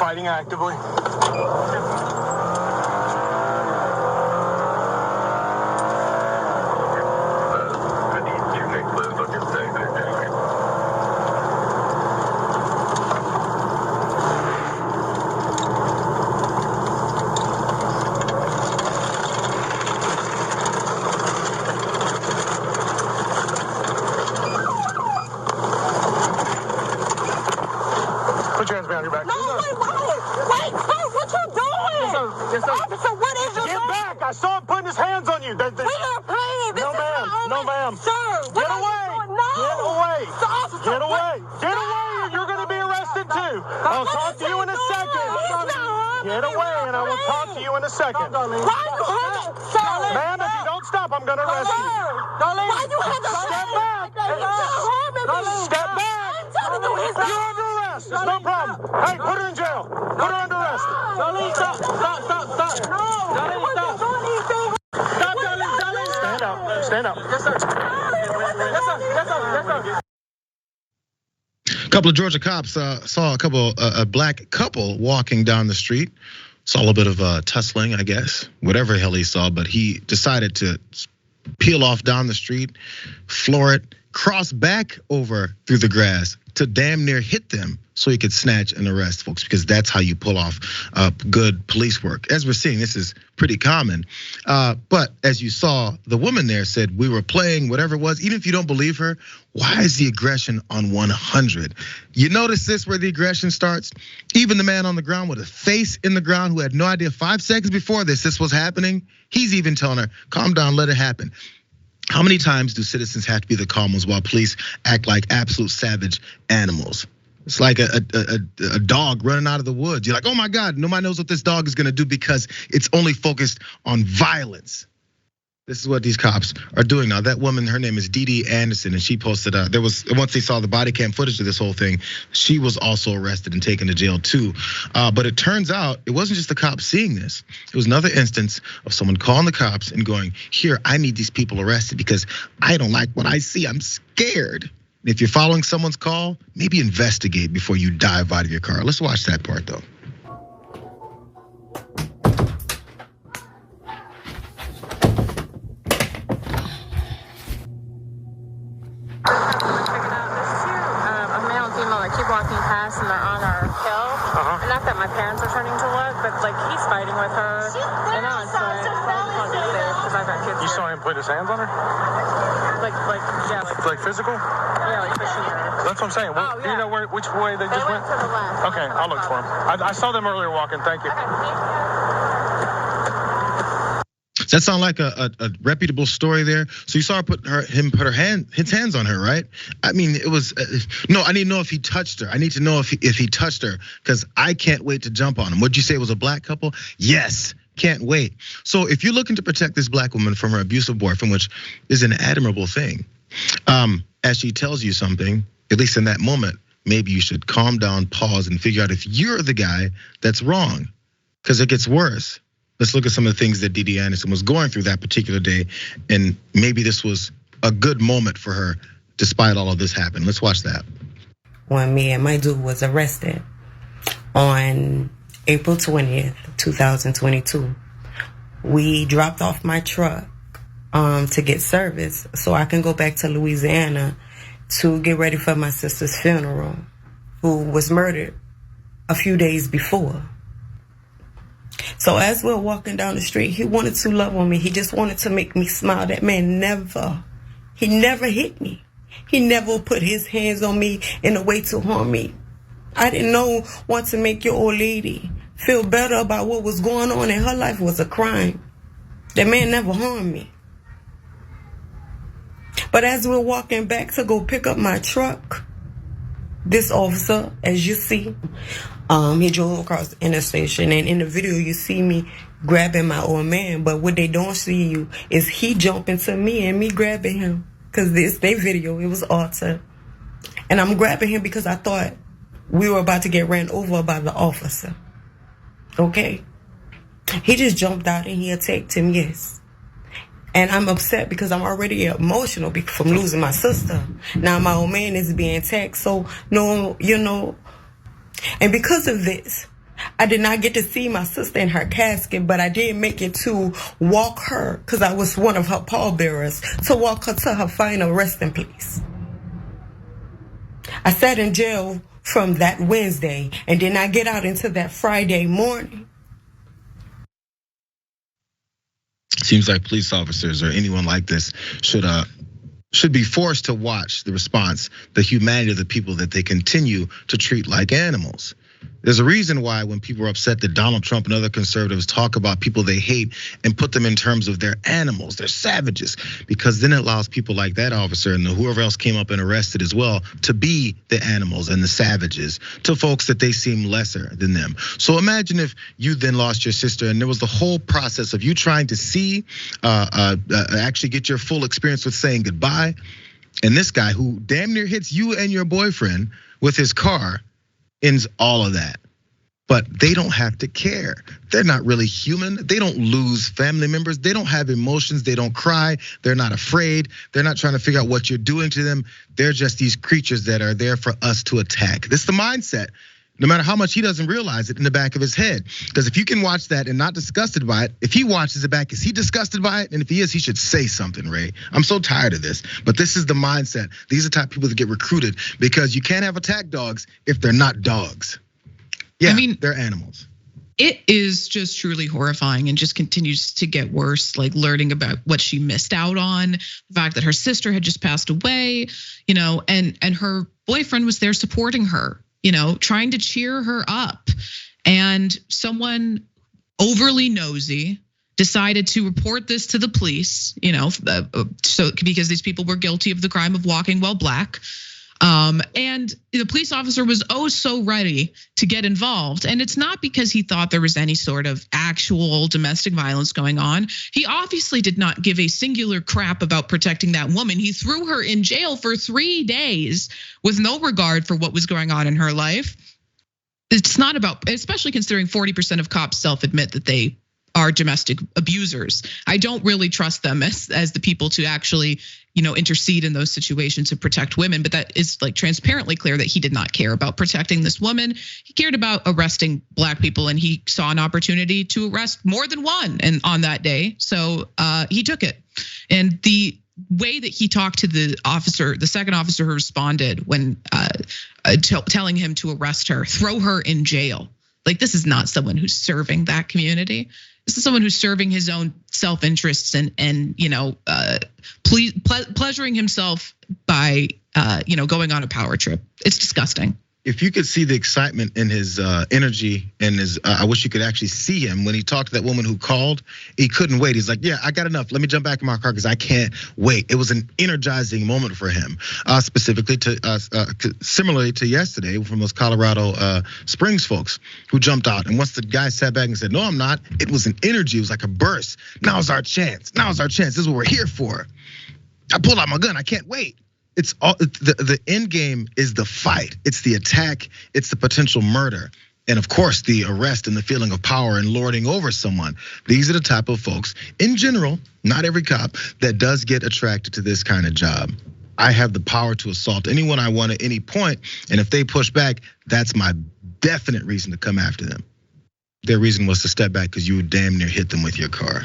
fighting actively. Put your hands behind your back. No, wait, sir, what you doing? Yes, sir. Officer, what is you doing? Get back! I saw him putting his hands on you. We are playing. This No, is ma'am. not No, ma'am. Sir, what Get are away. you doing? No. Get away. The officer, Get away. what? Get away, or you're going to be arrested too. I'll What talk is to you he in a doing? second. He's not harming Get me. away, and I will talk to you in a second. Why you hurting? Sir. Ma'am, if you don't stop, I'm going to arrest you. Why you had to Step back. He's not harming me. Step back. I'm telling you, he's not. You're under arrest. It's no problem. Hey, put her in jail. Put her under arrest. Darlene, stop. No. Darlene, stop. Stop, Darlene. Stand up. Stand up. Yes, sir. Yes, sir. A couple of Georgia cops saw a black couple walking down the street. Saw a little bit of tussling, I guess, whatever the hell he saw, but he decided to peel off down the street, floor it, cross back over through the grass to damn near hit them so he could snatch and arrest folks, because that's how you pull off good police work. As we're seeing, this is pretty common. But as you saw, the woman there said, we were playing, whatever it was. Even if you don't believe her, why is the aggression on 100? You notice this, where the aggression starts? Even the man on the ground with a face in the ground who had no idea 5 seconds before this was happening, he's even telling her, calm down, let it happen. How many times do citizens have to be the calm ones while police act like absolute savage animals? It's like a dog running out of the woods. You're like, oh my God, nobody knows what this dog is gonna do because it's only focused on violence. This is what these cops are doing now. That woman, her name is Dee Dee Anderson, and she posted, once they saw the body cam footage of this whole thing, she was also arrested and taken to jail too. But it turns out it wasn't just the cops seeing this. It was another instance of someone calling the cops and going, here, I need these people arrested because I don't like what I see, I'm scared. If you're following someone's call, maybe investigate before you dive out of your car. Let's watch that part though. Walking past and they're on our hill. And not that my parents are turning to look, but like he's fighting with her. And now it's like, I just want to be safe because I've got kids. You saw him put his hands on her? Like physical? Yeah, like pushing her. That's what I'm saying. Well, Oh, yeah. Do you know which way they just went? To the left. Okay, I'll look for him. I saw them earlier walking. Thank you. Does that sound like a reputable story there? So you saw her put his hands on her, right? I mean, it was no. I need to know if he touched her. I need to know if he touched her, because I can't wait to jump on him. What'd you say, it was a black couple? Yes, can't wait. So if you're looking to protect this black woman from her abusive boyfriend, which is an admirable thing, as she tells you something, at least in that moment, maybe you should calm down, pause, and figure out if you're the guy that's wrong, because it gets worse. Let's look at some of the things that Dee Dee Anderson was going through that particular day, and maybe this was a good moment for her despite all of this happening. Let's watch that. When me and my dude was arrested on April 20th, 2022, we dropped off my truck to get service so I can go back to Louisiana to get ready for my sister's funeral, who was murdered a few days before. So as we're walking down the street, he wanted to love on me. He just wanted to make me smile. That man never hit me. He never put his hands on me in a way to harm me. I didn't want to make your old lady feel better about what was going on in her life was a crime. That man never harmed me. But as we're walking back to go pick up my truck, this officer, as you see, he drove across the intersection, and in the video you see me grabbing my old man, but what they don't see you is he jumping to me and me grabbing him, because this their video, it was altered, and I'm grabbing him because I thought we were about to get ran over by the officer. Okay, he just jumped out and he attacked him. Yes. And I'm upset because I'm already emotional from losing my sister. Now my old man is being attacked. So, no, and because of this, I did not get to see my sister in her casket, but I did make it to walk her, because I was one of her pallbearers, to walk her to her final resting place. I sat in jail from that Wednesday and did not get out until that Friday morning. Seems like police officers or anyone like this should be forced to watch the response, the humanity of the people that they continue to treat like animals. There's a reason why when people are upset that Donald Trump and other conservatives talk about people they hate and put them in terms of their animals, they're savages, because then it allows people like that officer and whoever else came up and arrested as well to be the animals and the savages to folks that they seem lesser than them. So imagine if you then lost your sister and there was the whole process of you trying to see, actually get your full experience with saying goodbye. And this guy who damn near hits you and your boyfriend with his car ends all of that. But they don't have to care. They're not really human. They don't lose family members. They don't have emotions. They don't cry. They're not afraid. They're not trying to figure out what you're doing to them. They're just these creatures that are there for us to attack. This is the mindset. No matter how much he doesn't realize it in the back of his head. Because if you can watch that and not disgusted by it, if he watches it back, is he disgusted by it? And if he is, he should say something, Ray. I'm so tired of this. But this is the mindset. These are the type of people that get recruited because you can't have attack dogs if they're not dogs. Yeah, I mean, they're animals. It is just truly horrifying and just continues to get worse, like learning about what she missed out on, the fact that her sister had just passed away, and her boyfriend was there supporting her, trying to cheer her up. And someone overly nosy decided to report this to the police, so because these people were guilty of the crime of walking while black. And the police officer was so ready to get involved. And it's not because he thought there was any sort of actual domestic violence going on. He obviously did not give a singular crap about protecting that woman. He threw her in jail for 3 days with no regard for what was going on in her life. It's not about, especially considering 40% of cops self-admit that they are domestic abusers. I don't really trust them as the people to actually, intercede in those situations to protect women. But that is like transparently clear that he did not care about protecting this woman. He cared about arresting black people, and he saw an opportunity to arrest more than one and on that day. So he took it. And the way that he talked to the officer, the second officer who responded when telling him to arrest her, throw her in jail. Like, this is not someone who's serving that community. This is someone who's serving his own self-interests and pleasuring himself by going on a power trip. It's disgusting. If you could see the excitement in his energy and his, I wish you could actually see him when he talked to that woman who called. He couldn't wait. He's like, yeah, I got enough. Let me jump back in my car because I can't wait. It was an energizing moment for him, specifically similarly to yesterday from those Colorado Springs folks who jumped out. And once the guy sat back and said, no, I'm not, it was an energy. It was like a burst. Now's our chance. Now's our chance. This is what we're here for. I pulled out my gun. I can't wait. It's all the end game is the fight. It's the attack. It's the potential murder. And of course, the arrest and the feeling of power and lording over someone. These are the type of folks, in general, not every cop, that does get attracted to this kind of job. I have the power to assault anyone I want at any point. And if they push back, that's my definite reason to come after them. Their reason was to step back because you damn near hit them with your car.